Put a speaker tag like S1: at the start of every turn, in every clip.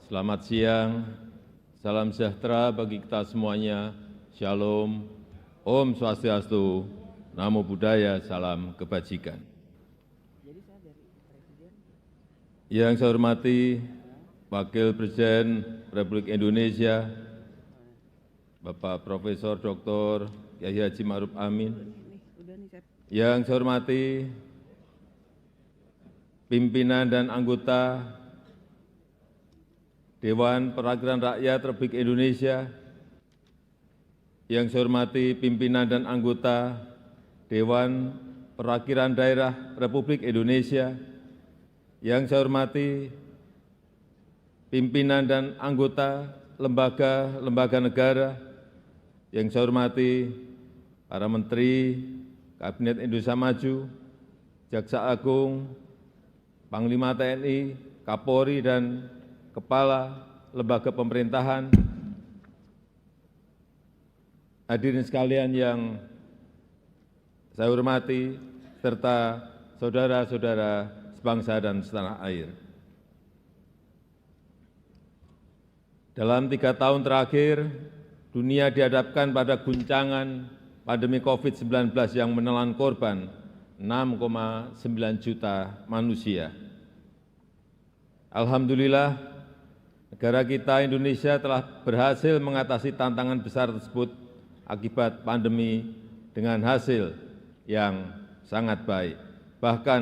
S1: Selamat siang, salam sejahtera bagi kita semuanya, Shalom, Om Swastiastu, Namo Buddhaya, salam kebajikan. Yang saya hormati Wakil Presiden Republik Indonesia, Bapak Profesor Dr. Kiai Haji Ma'ruf Amin. Yang saya hormati pimpinan dan anggota Dewan Perwakilan Rakyat Republik Indonesia, yang saya hormati pimpinan dan anggota Dewan Perwakilan Daerah Republik Indonesia, yang saya hormati pimpinan dan anggota lembaga-lembaga negara, yang saya hormati para Menteri Kabinet Indonesia Maju, Jaksa Agung, Panglima TNI, Kapolri, dan Kepala Lembaga Pemerintahan, hadirin sekalian yang saya hormati, serta saudara-saudara sebangsa dan setanah air. Dalam 3 tahun terakhir, dunia dihadapkan pada guncangan pandemi COVID-19 yang menelan korban 6,9 juta manusia. Alhamdulillah, negara kita Indonesia telah berhasil mengatasi tantangan besar tersebut akibat pandemi dengan hasil yang sangat baik. Bahkan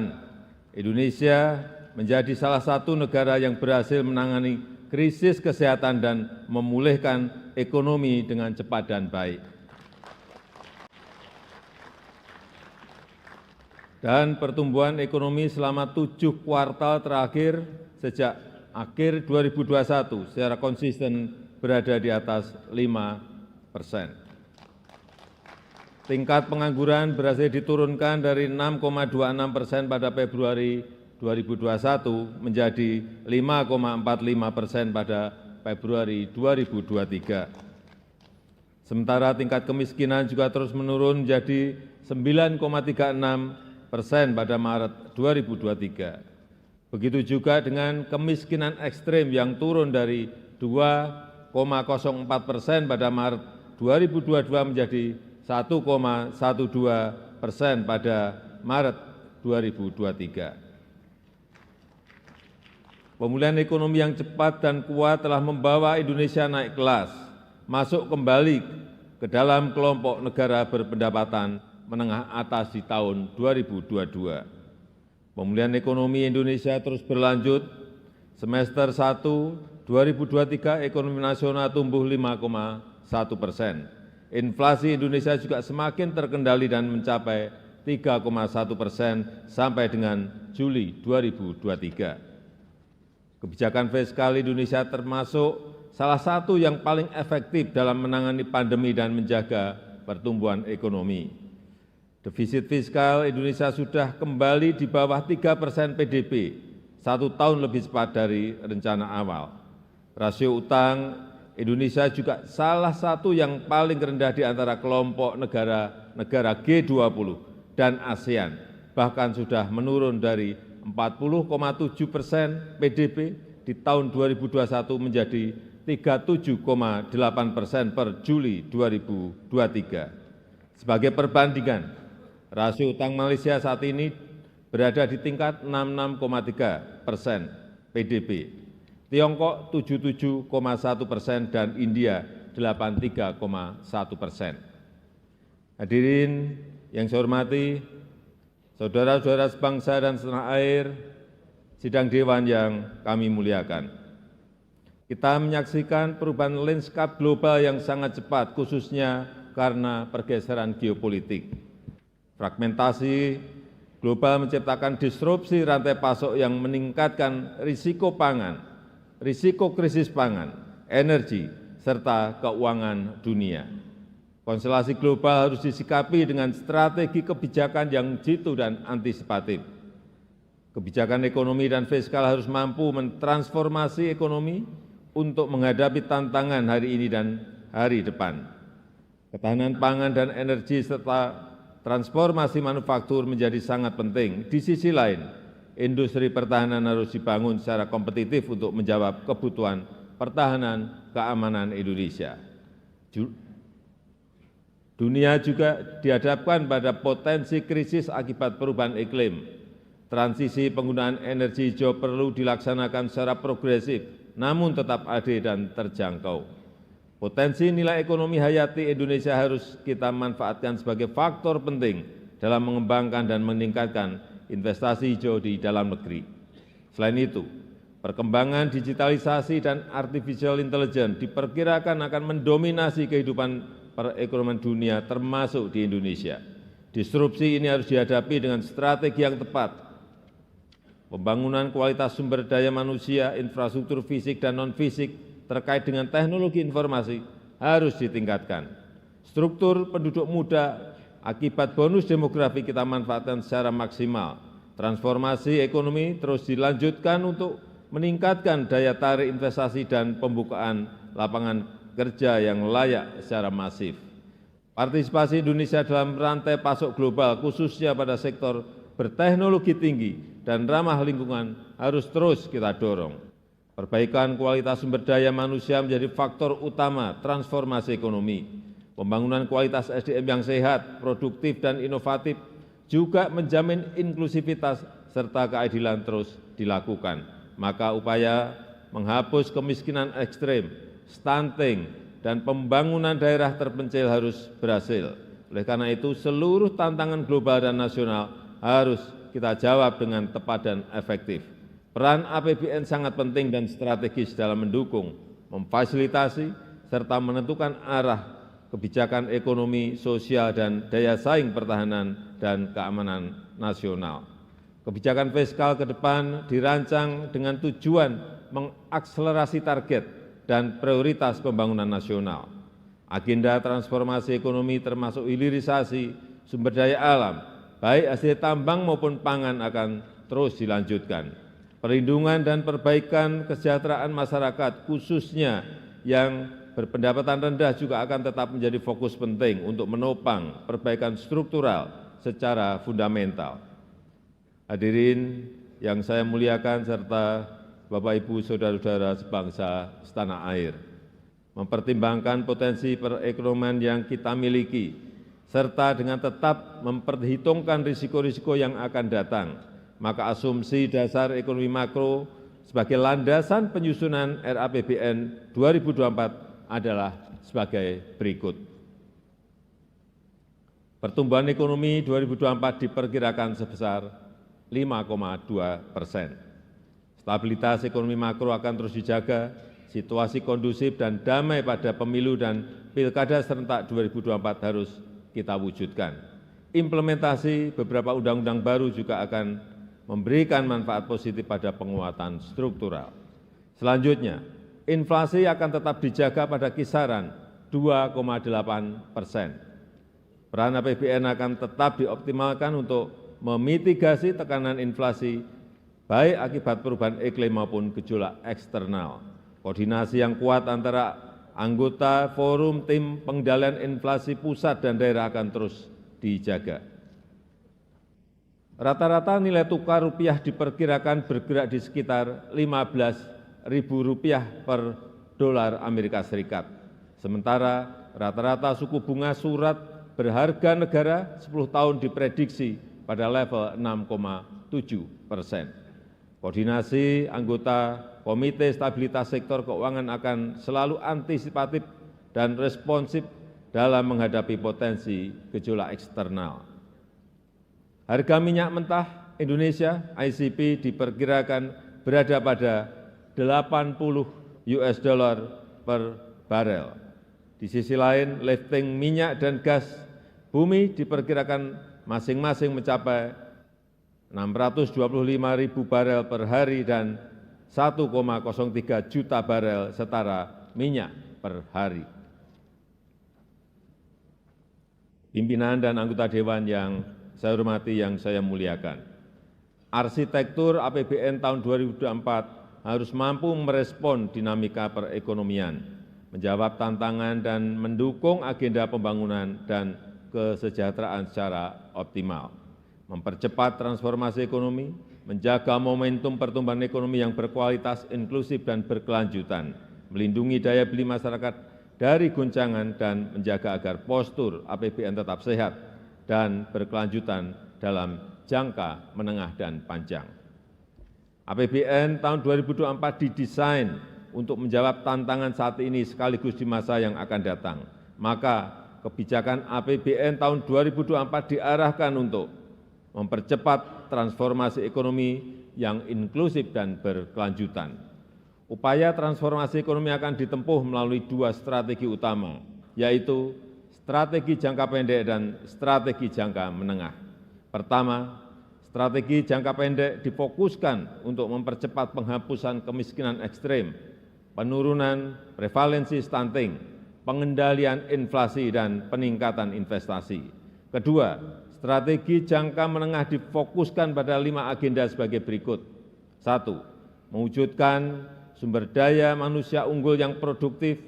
S1: Indonesia menjadi salah satu negara yang berhasil menangani krisis kesehatan dan memulihkan ekonomi dengan cepat dan baik. Dan pertumbuhan ekonomi selama 7 kuartal terakhir sejak akhir 2021 secara konsisten berada di atas 5%. Tingkat pengangguran berhasil diturunkan dari 6,26% pada Februari 2021 menjadi 5,45% pada Februari 2023. Sementara tingkat kemiskinan juga terus menurun menjadi 9,36% pada Maret 2023. Begitu juga dengan kemiskinan ekstrim yang turun dari 2,04% pada Maret 2022 menjadi 1,12% pada Maret 2023. Pemulihan ekonomi yang cepat dan kuat telah membawa Indonesia naik kelas, masuk kembali ke dalam kelompok negara berpendapatan menengah atas di tahun 2022. Pemulihan ekonomi Indonesia terus berlanjut. Semester 1 2023 ekonomi nasional tumbuh 5,1%. Inflasi Indonesia juga semakin terkendali dan mencapai 3,1% sampai dengan Juli 2023. Kebijakan fiskal Indonesia termasuk salah satu yang paling efektif dalam menangani pandemi dan menjaga pertumbuhan ekonomi. Defisit fiskal Indonesia sudah kembali di bawah 3% PDB, 1 tahun lebih cepat dari rencana awal. Rasio utang Indonesia juga salah satu yang paling rendah di antara kelompok negara G20 dan ASEAN, bahkan sudah menurun dari 40,7% PDB di tahun 2021 menjadi 37,8% per Juli 2023. Sebagai perbandingan, rasio utang Malaysia saat ini berada di tingkat 66,3% PDB, Tiongkok 77,1% dan India 83,1%. Hadirin yang saya hormati, saudara-saudara sebangsa dan setanah air, sidang dewan yang kami muliakan. Kita menyaksikan perubahan lanskap global yang sangat cepat, khususnya karena pergeseran geopolitik. Fragmentasi global menciptakan disrupsi rantai pasok yang meningkatkan risiko pangan, risiko krisis pangan, energi, serta keuangan dunia. Konstelasi global harus disikapi dengan strategi kebijakan yang jitu dan antisipatif. Kebijakan ekonomi dan fiskal harus mampu mentransformasi ekonomi untuk menghadapi tantangan hari ini dan hari depan. Ketahanan pangan dan energi serta transformasi manufaktur menjadi sangat penting. Di sisi lain, industri pertahanan harus dibangun secara kompetitif untuk menjawab kebutuhan pertahanan keamanan Indonesia. Dunia juga dihadapkan pada potensi krisis akibat perubahan iklim. Transisi penggunaan energi hijau perlu dilaksanakan secara progresif, namun tetap adil dan terjangkau. Potensi nilai ekonomi hayati Indonesia harus kita manfaatkan sebagai faktor penting dalam mengembangkan dan meningkatkan investasi hijau di dalam negeri. Selain itu, perkembangan digitalisasi dan artificial intelligence diperkirakan akan mendominasi kehidupan perekonomian dunia termasuk di Indonesia. Disrupsi ini harus dihadapi dengan strategi yang tepat. Pembangunan kualitas sumber daya manusia, infrastruktur fisik dan non-fisik terkait dengan teknologi informasi harus ditingkatkan. Struktur penduduk muda akibat bonus demografi kita manfaatkan secara maksimal. Transformasi ekonomi terus dilanjutkan untuk meningkatkan daya tarik investasi dan pembukaan lapangan kerja yang layak secara masif. Partisipasi Indonesia dalam rantai pasok global, khususnya pada sektor berteknologi tinggi dan ramah lingkungan, harus terus kita dorong. Perbaikan kualitas sumber daya manusia menjadi faktor utama transformasi ekonomi. Pembangunan kualitas SDM yang sehat, produktif, dan inovatif juga menjamin inklusivitas serta keadilan terus dilakukan. Maka upaya menghapus kemiskinan ekstrem, stunting, dan pembangunan daerah terpencil harus berhasil. Oleh karena itu, seluruh tantangan global dan nasional harus kita jawab dengan tepat dan efektif. Peran APBN sangat penting dan strategis dalam mendukung, memfasilitasi, serta menentukan arah kebijakan ekonomi, sosial, dan daya saing pertahanan dan keamanan nasional. Kebijakan fiskal ke depan dirancang dengan tujuan mengakselerasi target dan prioritas pembangunan nasional. Agenda transformasi ekonomi termasuk hilirisasi sumber daya alam, baik hasil tambang maupun pangan akan terus dilanjutkan. Perlindungan dan perbaikan kesejahteraan masyarakat, khususnya yang berpendapatan rendah, juga akan tetap menjadi fokus penting untuk menopang perbaikan struktural secara fundamental. Hadirin yang saya muliakan serta Bapak Ibu saudara-saudara sebangsa setanah air, mempertimbangkan potensi perekonomian yang kita miliki, serta dengan tetap memperhitungkan risiko-risiko yang akan datang, maka asumsi dasar ekonomi makro sebagai landasan penyusunan RAPBN 2024 adalah sebagai berikut. Pertumbuhan ekonomi 2024 diperkirakan sebesar 5,2%. Stabilitas ekonomi makro akan terus dijaga, situasi kondusif dan damai pada pemilu dan pilkada serentak 2024 harus kita wujudkan. Implementasi beberapa undang-undang baru juga akan memberikan manfaat positif pada penguatan struktural. Selanjutnya, inflasi akan tetap dijaga pada kisaran 2,8%. Peran APBN akan tetap dioptimalkan untuk memitigasi tekanan inflasi, baik akibat perubahan iklim maupun gejolak eksternal. Koordinasi yang kuat antara anggota forum tim pengendalian inflasi pusat dan daerah akan terus dijaga. Rata-rata nilai tukar rupiah diperkirakan bergerak di sekitar Rp15.000 per dolar Amerika Serikat. Sementara rata-rata suku bunga surat berharga negara 10 tahun diprediksi pada level 6,7%. Koordinasi anggota Komite Stabilitas Sektor Keuangan akan selalu antisipatif dan responsif dalam menghadapi potensi gejolak eksternal. Harga minyak mentah Indonesia ICP diperkirakan berada pada $80 per barel. Di sisi lain, lifting minyak dan gas bumi diperkirakan masing-masing mencapai 625.000 barel per hari dan 1,03 juta barel setara minyak per hari. Pimpinan dan anggota Dewan yang saya hormati, yang saya muliakan, arsitektur APBN tahun 2024 harus mampu merespon dinamika perekonomian, menjawab tantangan dan mendukung agenda pembangunan dan kesejahteraan secara optimal, mempercepat transformasi ekonomi, menjaga momentum pertumbuhan ekonomi yang berkualitas, inklusif, dan berkelanjutan, melindungi daya beli masyarakat dari goncangan, dan menjaga agar postur APBN tetap sehat dan berkelanjutan dalam jangka menengah dan panjang. APBN tahun 2024 didesain untuk menjawab tantangan saat ini sekaligus di masa yang akan datang. Maka kebijakan APBN tahun 2024 diarahkan untuk mempercepat transformasi ekonomi yang inklusif dan berkelanjutan. Upaya transformasi ekonomi akan ditempuh melalui dua strategi utama, yaitu strategi jangka pendek dan strategi jangka menengah. Pertama, strategi jangka pendek difokuskan untuk mempercepat penghapusan kemiskinan ekstrem, penurunan prevalensi stunting, pengendalian inflasi, dan peningkatan investasi. Kedua, strategi jangka menengah difokuskan pada 5 agenda sebagai berikut. 1. Mewujudkan sumber daya manusia unggul yang produktif,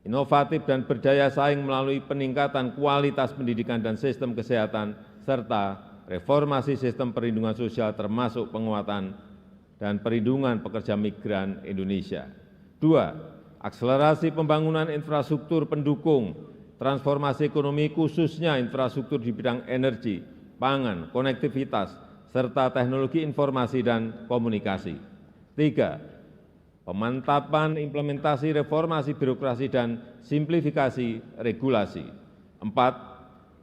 S1: inovatif, dan berdaya saing melalui peningkatan kualitas pendidikan dan sistem kesehatan, serta reformasi sistem perlindungan sosial termasuk penguatan dan perlindungan pekerja migran Indonesia. 2. Akselerasi pembangunan infrastruktur pendukung transformasi ekonomi, khususnya infrastruktur di bidang energi, pangan, konektivitas, serta teknologi informasi dan komunikasi. 3. Pemantapan implementasi reformasi birokrasi dan simplifikasi regulasi. 4.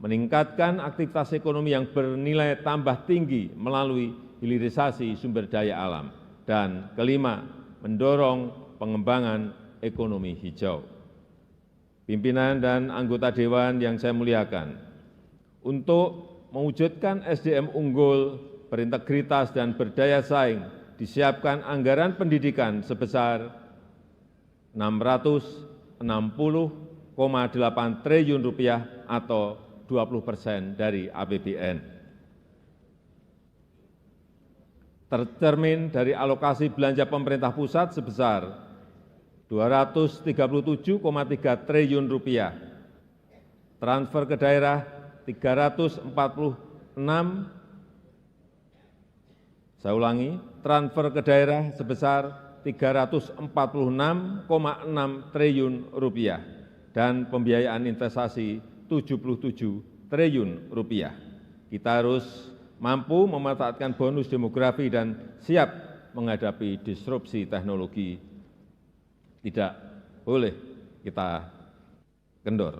S1: Meningkatkan aktivitas ekonomi yang bernilai tambah tinggi melalui hilirisasi sumber daya alam. Dan kelima, mendorong pengembangan ekonomi hijau. Pimpinan dan anggota Dewan yang saya muliakan, untuk mewujudkan SDM unggul, berintegritas, dan berdaya saing, disiapkan anggaran pendidikan sebesar Rp660,8 triliun atau 20% dari APBN. Tercermin dari alokasi belanja pemerintah pusat sebesar Rp237,3 triliun, transfer ke daerah 346, saya ulangi, transfer ke daerah sebesar Rp346,6 triliun, dan pembiayaan investasi Rp77 triliun. Kita harus mampu memanfaatkan bonus demografi dan siap menghadapi disrupsi teknologi. Tidak boleh kita kendor.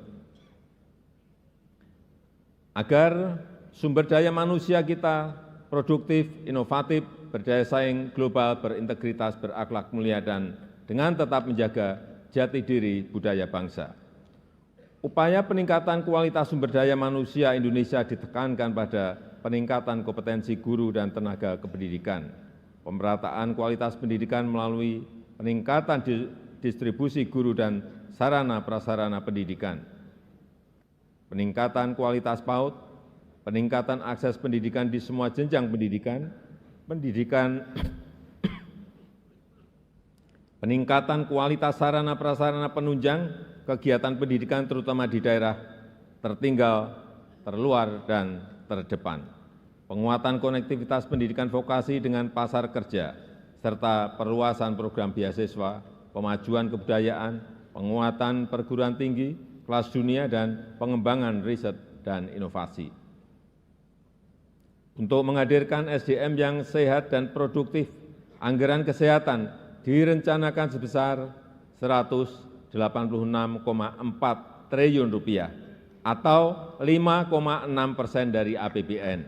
S1: Agar sumber daya manusia kita produktif, inovatif, berdaya saing global, berintegritas, berakhlak mulia, dan dengan tetap menjaga jati diri budaya bangsa. Upaya peningkatan kualitas sumber daya manusia Indonesia ditekankan pada peningkatan kompetensi guru dan tenaga kependidikan, pemerataan kualitas pendidikan melalui peningkatan distribusi guru dan sarana prasarana pendidikan, peningkatan kualitas PAUD, peningkatan akses pendidikan di semua jenjang pendidikan, peningkatan kualitas sarana prasarana penunjang kegiatan pendidikan terutama di daerah tertinggal, terluar, dan terdepan, penguatan konektivitas pendidikan vokasi dengan pasar kerja, serta perluasan program beasiswa, pemajuan kebudayaan, penguatan perguruan tinggi, kelas dunia, dan pengembangan riset dan inovasi. Untuk menghadirkan SDM yang sehat dan produktif, anggaran kesehatan direncanakan sebesar Rp186,4 triliun atau 5,6% dari APBN.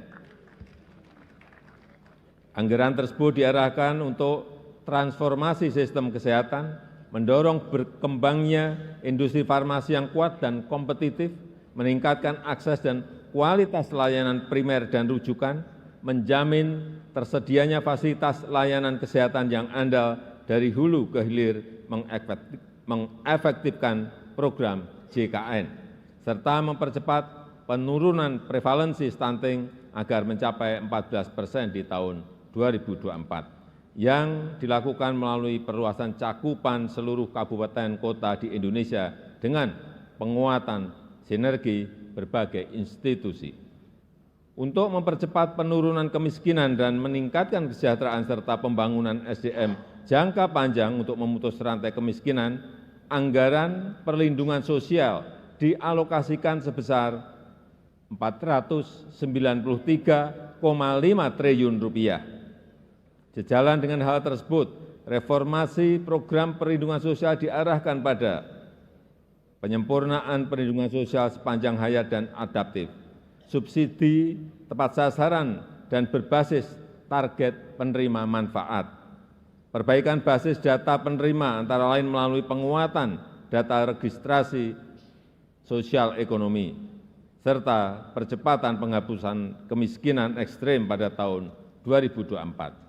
S1: Anggaran tersebut diarahkan untuk transformasi sistem kesehatan, mendorong berkembangnya industri farmasi yang kuat dan kompetitif, meningkatkan akses dan kualitas layanan primer dan rujukan, menjamin tersedianya fasilitas layanan kesehatan yang andal dari hulu ke hilir, mengefektifkan program JKN, serta mempercepat penurunan prevalensi stunting agar mencapai 14% di tahun 2024. Yang dilakukan melalui perluasan cakupan seluruh kabupaten kota di Indonesia dengan penguatan sinergi berbagai institusi. Untuk mempercepat penurunan kemiskinan dan meningkatkan kesejahteraan serta pembangunan SDM jangka panjang untuk memutus rantai kemiskinan, anggaran perlindungan sosial dialokasikan sebesar Rp493,5 triliun. Sejalan dengan hal tersebut, reformasi program perlindungan sosial diarahkan pada penyempurnaan perlindungan sosial sepanjang hayat dan adaptif, subsidi tepat sasaran dan berbasis target penerima manfaat, perbaikan basis data penerima antara lain melalui penguatan data registrasi sosial ekonomi, serta percepatan penghapusan kemiskinan ekstrem pada tahun 2024.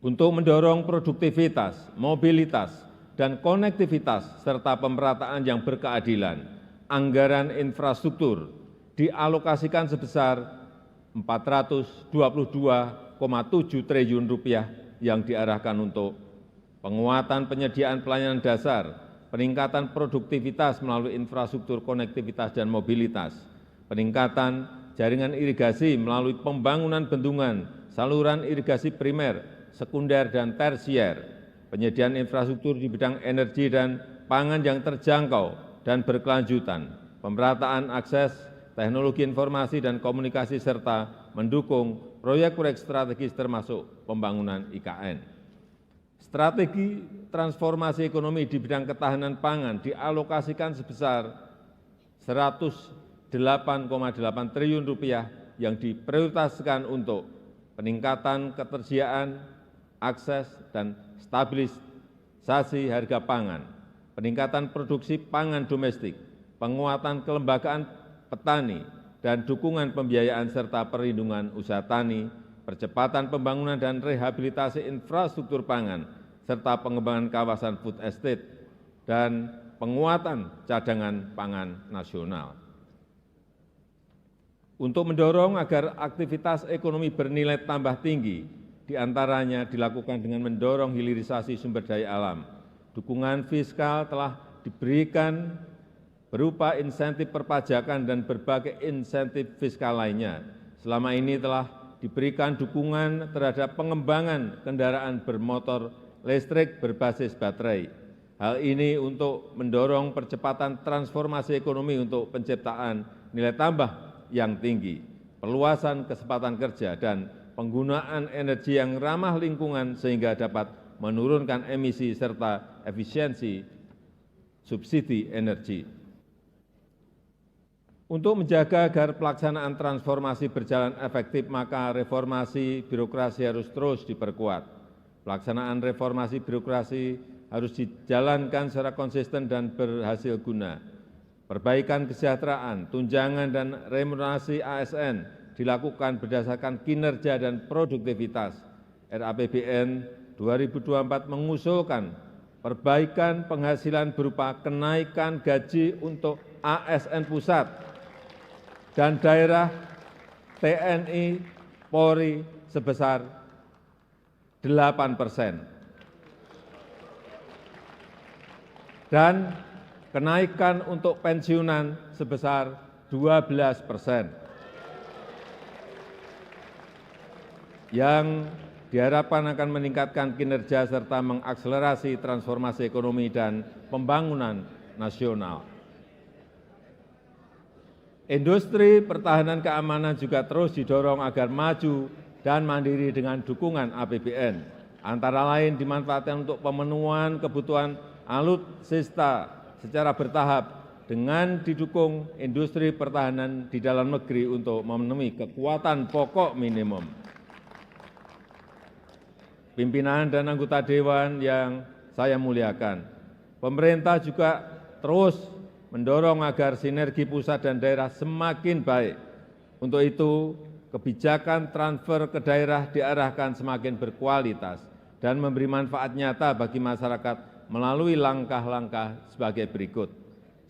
S1: Untuk mendorong produktivitas, mobilitas, dan konektivitas serta pemerataan yang berkeadilan, anggaran infrastruktur dialokasikan sebesar Rp422,7 triliun yang diarahkan untuk penguatan penyediaan pelayanan dasar, peningkatan produktivitas melalui infrastruktur konektivitas dan mobilitas, peningkatan jaringan irigasi melalui pembangunan bendungan, saluran irigasi primer, sekunder, dan tersier, penyediaan infrastruktur di bidang energi dan pangan yang terjangkau dan berkelanjutan, pemerataan akses teknologi informasi dan komunikasi, serta mendukung proyek-proyek strategis termasuk pembangunan IKN. Strategi transformasi ekonomi di bidang ketahanan pangan dialokasikan sebesar Rp108,8 triliun yang diprioritaskan untuk peningkatan ketersediaan, akses, dan stabilisasi harga pangan, peningkatan produksi pangan domestik, penguatan kelembagaan petani, dan dukungan pembiayaan serta perlindungan usaha tani, percepatan pembangunan dan rehabilitasi infrastruktur pangan, serta pengembangan kawasan food estate, dan penguatan cadangan pangan nasional. Untuk mendorong agar aktivitas ekonomi bernilai tambah tinggi, diantaranya dilakukan dengan mendorong hilirisasi sumber daya alam. Dukungan fiskal telah diberikan berupa insentif perpajakan dan berbagai insentif fiskal lainnya. Selama ini telah diberikan dukungan terhadap pengembangan kendaraan bermotor listrik berbasis baterai. Hal ini untuk mendorong percepatan transformasi ekonomi untuk penciptaan nilai tambah yang tinggi, perluasan kesempatan kerja, dan penggunaan energi yang ramah lingkungan sehingga dapat menurunkan emisi serta efisiensi subsidi energi. Untuk menjaga agar pelaksanaan transformasi berjalan efektif, maka reformasi birokrasi harus terus diperkuat. Pelaksanaan reformasi birokrasi harus dijalankan secara konsisten dan berhasil guna. Perbaikan kesejahteraan, tunjangan, dan remunerasi ASN dilakukan berdasarkan kinerja dan produktivitas. RAPBN 2024 mengusulkan perbaikan penghasilan berupa kenaikan gaji untuk ASN pusat dan daerah TNI Polri sebesar 8%, dan kenaikan untuk pensiunan sebesar 12%. Yang diharapkan akan meningkatkan kinerja serta mengakselerasi transformasi ekonomi dan pembangunan nasional. Industri pertahanan keamanan juga terus didorong agar maju dan mandiri dengan dukungan APBN, antara lain dimanfaatkan untuk pemenuhan kebutuhan alutsista secara bertahap dengan didukung industri pertahanan di dalam negeri untuk memenuhi kebutuhan pokok minimum. Pimpinan dan anggota Dewan yang saya muliakan, pemerintah juga terus mendorong agar sinergi pusat dan daerah semakin baik. Untuk itu, kebijakan transfer ke daerah diarahkan semakin berkualitas dan memberi manfaat nyata bagi masyarakat melalui langkah-langkah sebagai berikut.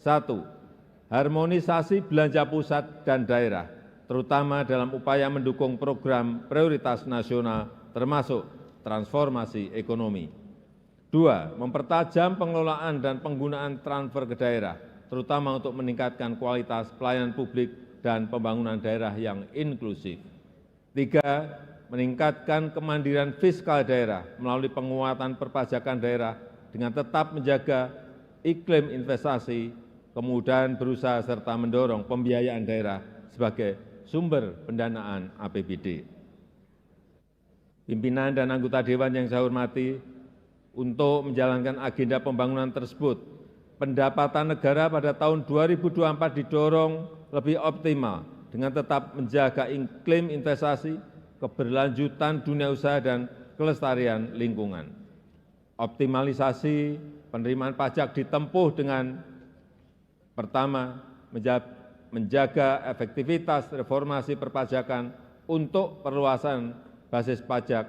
S1: 1. Harmonisasi belanja pusat dan daerah, terutama dalam upaya mendukung program prioritas nasional termasuk transformasi ekonomi. 2. Mempertajam pengelolaan dan penggunaan transfer ke daerah, terutama untuk meningkatkan kualitas pelayanan publik dan pembangunan daerah yang inklusif. 3, meningkatkan kemandirian fiskal daerah melalui penguatan perpajakan daerah dengan tetap menjaga iklim investasi, kemudahan berusaha serta mendorong pembiayaan daerah sebagai sumber pendanaan APBD. Pimpinan dan anggota Dewan yang saya hormati, untuk menjalankan agenda pembangunan tersebut, pendapatan negara pada tahun 2024 didorong lebih optimal dengan tetap menjaga iklim investasi, keberlanjutan dunia usaha, dan kelestarian lingkungan. Optimalisasi penerimaan pajak ditempuh dengan pertama, menjaga efektivitas reformasi perpajakan untuk perluasan basis pajak,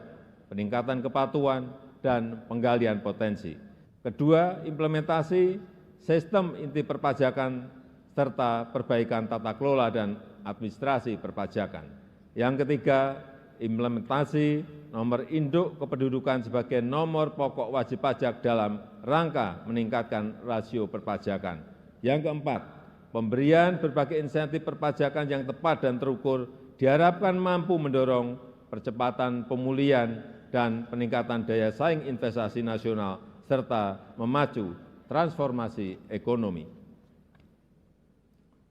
S1: peningkatan kepatuhan, dan penggalian potensi. Kedua, implementasi sistem inti perpajakan serta perbaikan tata kelola dan administrasi perpajakan. Yang ketiga, implementasi nomor induk kependudukan sebagai nomor pokok wajib pajak dalam rangka meningkatkan rasio perpajakan. Yang keempat, pemberian berbagai insentif perpajakan yang tepat dan terukur diharapkan mampu mendorong percepatan pemulihan dan peningkatan daya saing investasi nasional serta memacu transformasi ekonomi.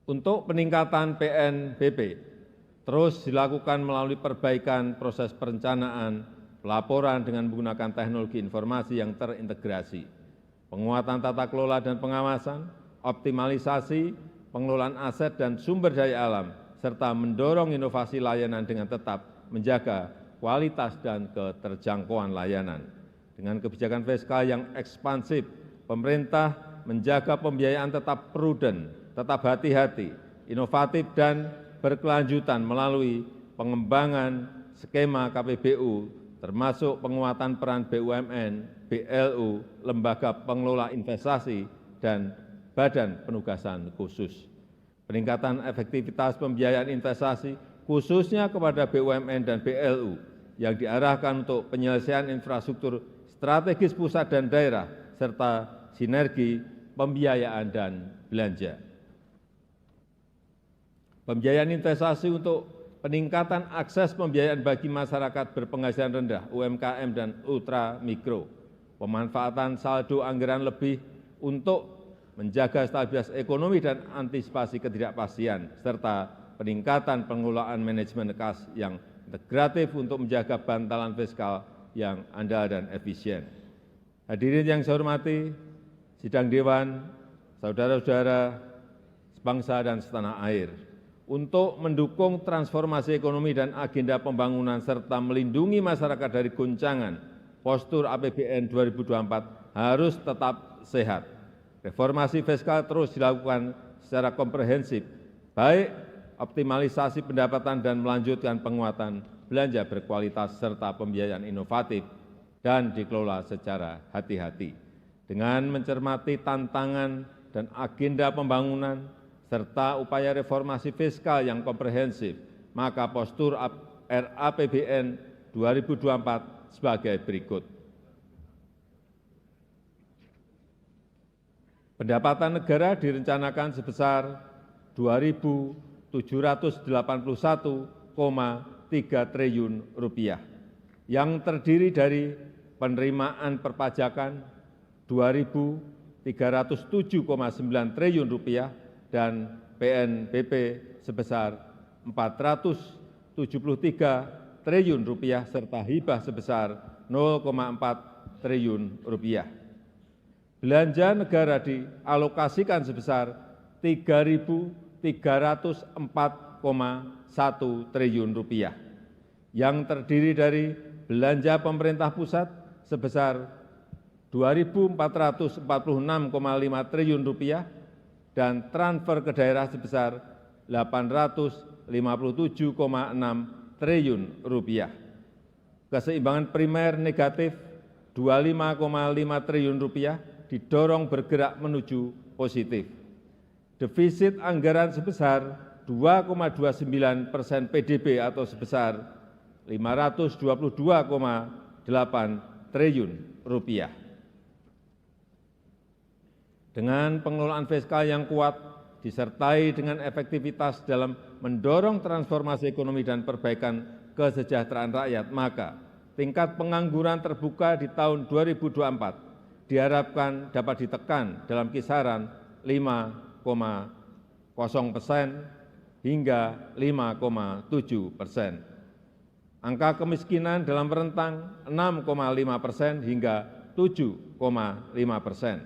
S1: Untuk peningkatan PNBP terus dilakukan melalui perbaikan proses perencanaan, pelaporan dengan menggunakan teknologi informasi yang terintegrasi, penguatan tata kelola dan pengawasan, optimalisasi pengelolaan aset dan sumber daya alam, serta mendorong inovasi layanan dengan tetap menjaga kualitas dan keterjangkauan layanan. Dengan kebijakan fiskal yang ekspansif, pemerintah menjaga pembiayaan tetap prudent, tetap hati-hati, inovatif, dan berkelanjutan melalui pengembangan skema KPBU, termasuk penguatan peran BUMN, BLU, lembaga pengelola investasi, dan badan penugasan khusus. Peningkatan efektivitas pembiayaan investasi, khususnya kepada BUMN dan BLU, yang diarahkan untuk penyelesaian infrastruktur strategis pusat dan daerah, serta sinergi pembiayaan dan belanja. Pembiayaan investasi untuk peningkatan akses pembiayaan bagi masyarakat berpenghasilan rendah, UMKM dan ultra mikro, pemanfaatan saldo anggaran lebih untuk menjaga stabilitas ekonomi dan antisipasi ketidakpastian, serta peningkatan pengelolaan manajemen kas yang integratif untuk menjaga bantalan fiskal yang andal dan efisien. Hadirin yang saya hormati, sidang Dewan, saudara-saudara sebangsa dan setanah air, untuk mendukung transformasi ekonomi dan agenda pembangunan serta melindungi masyarakat dari goncangan, postur APBN 2024 harus tetap sehat. Reformasi fiskal terus dilakukan secara komprehensif, baik optimalisasi pendapatan dan melanjutkan penguatan belanja berkualitas serta pembiayaan inovatif dan dikelola secara hati-hati. Dengan mencermati tantangan dan agenda pembangunan serta upaya reformasi fiskal yang komprehensif, maka postur RAPBN 2024 sebagai berikut. Pendapatan negara direncanakan sebesar Rp2.781,3 triliun, yang terdiri dari penerimaan perpajakan Rp2.307,9 triliun dan PNBP sebesar Rp473 triliun serta hibah sebesar Rp0,4 triliun. Belanja negara dialokasikan sebesar Rp3.304,1 triliun, yang terdiri dari belanja pemerintah pusat sebesar Rp2.446,5 triliun dan transfer ke daerah sebesar Rp857,6 triliun. Keseimbangan primer negatif Rp25,5 triliun didorong bergerak menuju positif. Defisit anggaran sebesar 2,29% PDB atau sebesar Rp522,8 triliun. Dengan pengelolaan fiskal yang kuat, disertai dengan efektivitas dalam mendorong transformasi ekonomi dan perbaikan kesejahteraan rakyat, maka tingkat pengangguran terbuka di tahun 2024 diharapkan dapat ditekan dalam kisaran 5,0% hingga 5,7%. Angka kemiskinan dalam rentang 6,5% hingga 7,5%.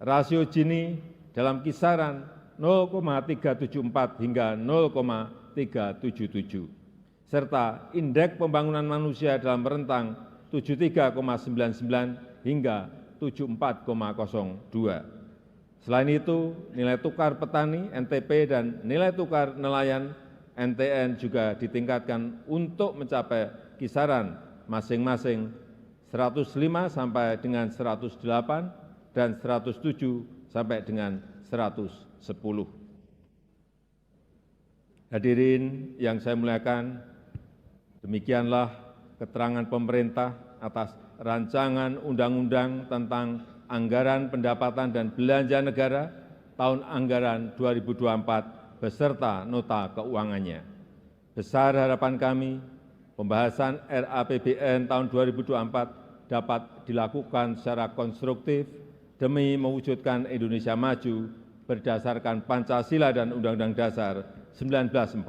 S1: Rasio Gini dalam kisaran 0,374 hingga 0,377. Serta indeks pembangunan manusia dalam rentang 73,99 hingga 74,02. Selain itu, nilai tukar petani (NTP) dan nilai tukar nelayan (NTN) juga ditingkatkan untuk mencapai kisaran masing-masing 105 sampai dengan 108 dan 107 sampai dengan 110. Hadirin yang saya muliakan, demikianlah keterangan pemerintah atas rancangan undang-undang tentang anggaran pendapatan dan belanja negara tahun anggaran 2024 beserta nota keuangannya. Besar harapan kami, pembahasan RAPBN tahun 2024 dapat dilakukan secara konstruktif demi mewujudkan Indonesia maju berdasarkan Pancasila dan Undang-Undang Dasar 1945.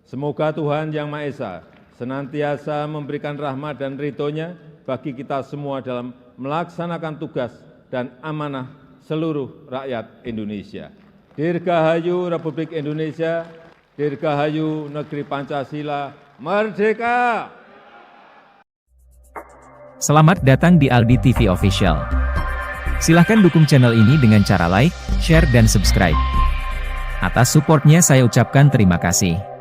S1: Semoga Tuhan Yang Maha Esa senantiasa memberikan rahmat dan ridho-Nya bagi kita semua dalam melaksanakan tugas dan amanah seluruh rakyat Indonesia. Dirgahayu Republik Indonesia, Dirgahayu Negeri Pancasila, Merdeka!
S2: Selamat datang di Aldi TV Official. Silahkan dukung channel ini dengan cara like, share, dan subscribe. Atas supportnya saya ucapkan terima kasih.